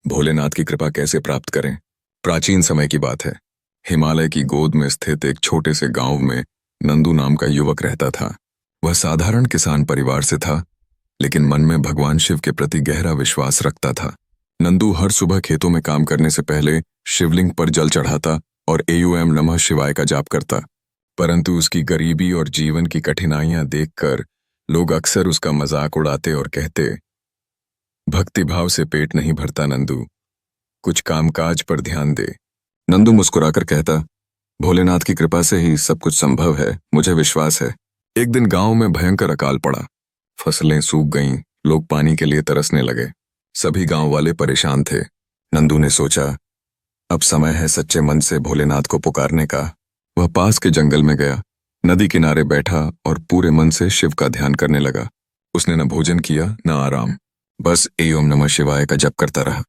भोलेनाथ की कृपा कैसे प्राप्त करें। प्राचीन समय की बात है। हिमालय की गोद में स्थित एक छोटे से गांव में नंदू नाम का युवक रहता था। वह साधारण किसान परिवार से था, लेकिन मन में भगवान शिव के प्रति गहरा विश्वास रखता था। नंदू हर सुबह खेतों में काम करने से पहले शिवलिंग पर जल चढ़ाता और एयूएम नमः शिवाय का जाप करता। परंतु उसकी गरीबी और जीवन की कठिनाइयां देखकर लोग अक्सर उसका मजाक उड़ाते और कहते, भक्तिभाव से पेट नहीं भरता नंदू, कुछ कामकाज पर ध्यान दे। नंदू मुस्कुराकर कहता, भोलेनाथ की कृपा से ही सब कुछ संभव है, मुझे विश्वास है। एक दिन गांव में भयंकर अकाल पड़ा। फसलें सूख गईं, लोग पानी के लिए तरसने लगे। सभी गांव वाले परेशान थे। नंदू ने सोचा, अब समय है सच्चे मन से भोलेनाथ को पुकारने का। वह पास के जंगल में गया, नदी किनारे बैठा और पूरे मन से शिव का ध्यान करने लगा। उसने न भोजन किया न आराम, बस एओम नमः शिवाय का जप करता रहा।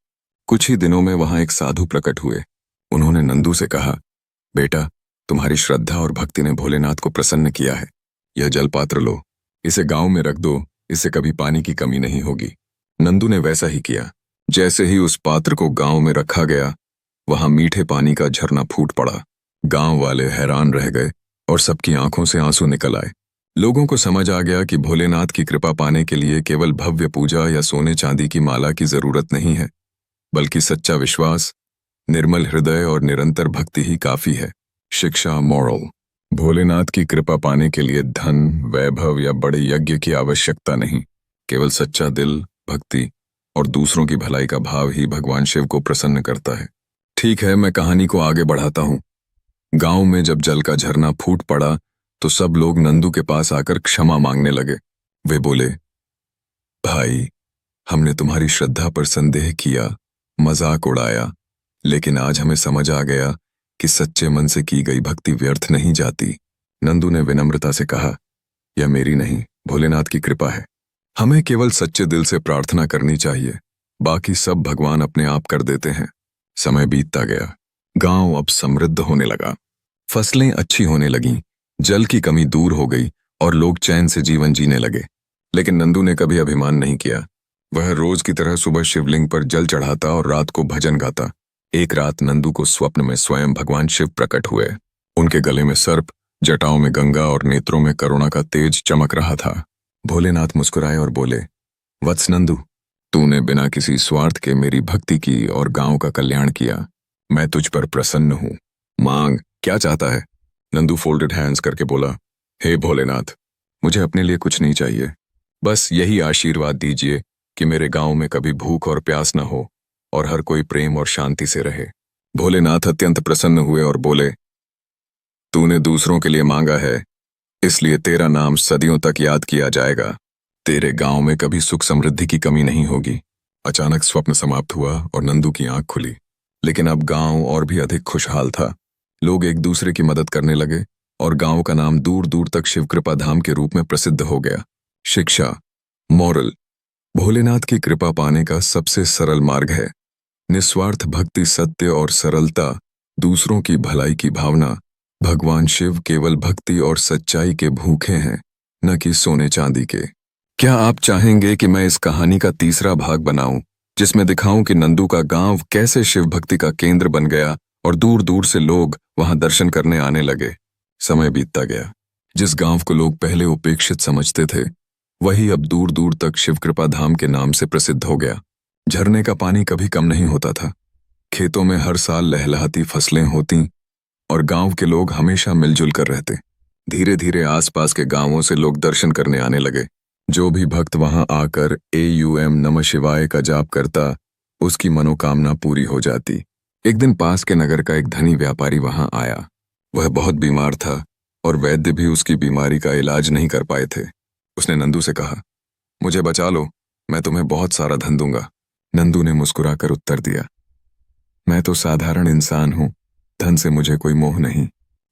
कुछ ही दिनों में वहां एक साधु प्रकट हुए। उन्होंने नंदू से कहा, बेटा, तुम्हारी श्रद्धा और भक्ति ने भोलेनाथ को प्रसन्न किया है। यह जलपात्र लो, इसे गांव में रख दो, इससे कभी पानी की कमी नहीं होगी। नंदू ने वैसा ही किया। जैसे ही उस पात्र को गांव में रखा गया, वहां मीठे पानी का झरना फूट पड़ा। गांव वाले हैरान रह गए और सबकी आंखों से आंसू निकल आए। लोगों को समझ आ गया कि भोलेनाथ की कृपा पाने के लिए केवल भव्य पूजा या सोने चांदी की माला की जरूरत नहीं है, बल्कि सच्चा विश्वास, निर्मल हृदय और निरंतर भक्ति ही काफी है। शिक्षा मॉरल। भोलेनाथ की कृपा पाने के लिए धन, वैभव या बड़े यज्ञ की आवश्यकता नहीं। केवल सच्चा दिल, भक्ति और दूसरों की भलाई का भाव ही भगवान शिव को प्रसन्न करता है। ठीक है, मैं कहानी को आगे बढ़ाता हूँ। गांव में जब जल का झरना फूट पड़ा तो सब लोग नंदू के पास आकर क्षमा मांगने लगे। वे बोले, भाई, हमने तुम्हारी श्रद्धा पर संदेह किया, मजाक उड़ाया, लेकिन आज हमें समझ आ गया कि सच्चे मन से की गई भक्ति व्यर्थ नहीं जाती। नंदू ने विनम्रता से कहा, यह मेरी नहीं, भोलेनाथ की कृपा है। हमें केवल सच्चे दिल से प्रार्थना करनी चाहिए, बाकी सब भगवान अपने आप कर देते हैं। समय बीतता गया। गांव अब समृद्ध होने लगा। फसलें अच्छी होने लगीं, जल की कमी दूर हो गई और लोग चैन से जीवन जीने लगे। लेकिन नंदू ने कभी अभिमान नहीं किया। वह रोज की तरह सुबह शिवलिंग पर जल चढ़ाता और रात को भजन गाता। एक रात नंदू को स्वप्न में स्वयं भगवान शिव प्रकट हुए। उनके गले में सर्प, जटाओं में गंगा और नेत्रों में करुणा का तेज चमक रहा था। भोलेनाथ मुस्कुराए और बोले, वत्स नंदू, तूने बिना किसी स्वार्थ के मेरी भक्ति की और गांव का कल्याण किया। मैं तुझ पर प्रसन्न हूं। मांग, क्या चाहता है? नंदू फोल्डेड हैंड्स करके बोला, हे भोलेनाथ, मुझे अपने लिए कुछ नहीं चाहिए, बस यही आशीर्वाद दीजिए कि मेरे गांव में कभी भूख और प्यास न हो और हर कोई प्रेम और शांति से रहे। भोलेनाथ अत्यंत प्रसन्न हुए और बोले, तूने दूसरों के लिए मांगा है, इसलिए तेरा नाम सदियों तक याद किया जाएगा। तेरे गांव में कभी सुख समृद्धि की कमी नहीं होगी। अचानक स्वप्न समाप्त हुआ और नंदू की आंख खुली। लेकिन अब गांव और भी अधिक खुशहाल था। लोग एक दूसरे की मदद करने लगे और गांव का नाम दूर दूर तक शिवकृपा धाम के रूप में प्रसिद्ध हो गया। शिक्षा मॉरल। भोलेनाथ की कृपा पाने का सबसे सरल मार्ग है निस्वार्थ भक्ति, सत्य और सरलता, दूसरों की भलाई की भावना। भगवान शिव केवल भक्ति और सच्चाई के भूखे हैं, न कि सोने चांदी के। क्या आप चाहेंगे कि मैं इस कहानी का तीसरा भाग बनाऊं, जिसमें दिखाऊं कि नंदू का गांव कैसे शिव भक्ति का केंद्र बन गया और दूर दूर से लोग वहां दर्शन करने आने लगे? समय बीतता गया। जिस गांव को लोग पहले उपेक्षित समझते थे, वही अब दूर दूर तक शिवकृपा धाम के नाम से प्रसिद्ध हो गया। झरने का पानी कभी कम नहीं होता था। खेतों में हर साल लहलहाती फसलें होती और गांव के लोग हमेशा मिलजुल कर रहते। धीरे धीरे आसपास के गांवों से लोग दर्शन करने आने लगे। जो भी भक्त वहां आकर एयूएम नमः शिवाय का जाप करता, उसकी मनोकामना पूरी हो जाती। एक दिन पास के नगर का एक धनी व्यापारी वहां आया। वह बहुत बीमार था और वैद्य भी उसकी बीमारी का इलाज नहीं कर पाए थे। उसने नंदू से कहा, मुझे बचा लो, मैं तुम्हें बहुत सारा धन दूंगा। नंदू ने मुस्कुराकर उत्तर दिया, मैं तो साधारण इंसान हूं, धन से मुझे कोई मोह नहीं।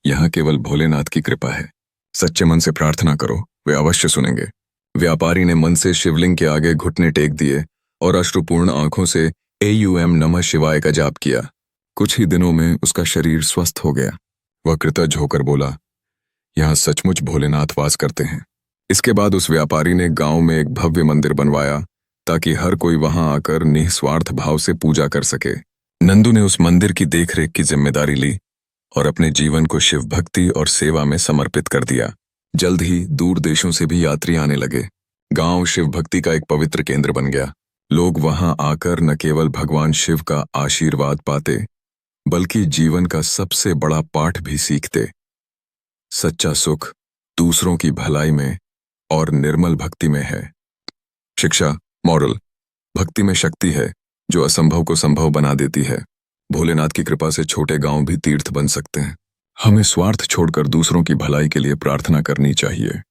यहां केवल भोलेनाथ की कृपा है। सच्चे मन से प्रार्थना करो, वे अवश्य सुनेंगे। व्यापारी ने मन से शिवलिंग के आगे घुटने टेक दिए और अश्रुपूर्ण आंखों से एयूएम नमः शिवाय का जाप किया। कुछ ही दिनों में उसका शरीर स्वस्थ हो गया। वह कृतज्ञ होकर बोला, यहाँ सचमुच भोलेनाथ वास करते हैं। इसके बाद उस व्यापारी ने गांव में एक भव्य मंदिर बनवाया ताकि हर कोई वहां आकर निस्वार्थ भाव से पूजा कर सके। नंदू ने उस मंदिर की देखरेख की जिम्मेदारी ली और अपने जीवन को शिव भक्ति और सेवा में समर्पित कर दिया। जल्द ही दूर देशों से भी यात्री आने लगे। गांव शिव भक्ति का एक पवित्र केंद्र बन गया। लोग वहां आकर न केवल भगवान शिव का आशीर्वाद पाते, बल्कि जीवन का सबसे बड़ा पाठ भी सीखते। सच्चा सुख दूसरों की भलाई में और निर्मल भक्ति में है। शिक्षा, मॉरल। भक्ति में शक्ति है जो असंभव को संभव बना देती है। भोलेनाथ की कृपा से छोटे गांव भी तीर्थ बन सकते हैं। हमें स्वार्थ छोड़कर दूसरों की भलाई के लिए प्रार्थना करनी चाहिए।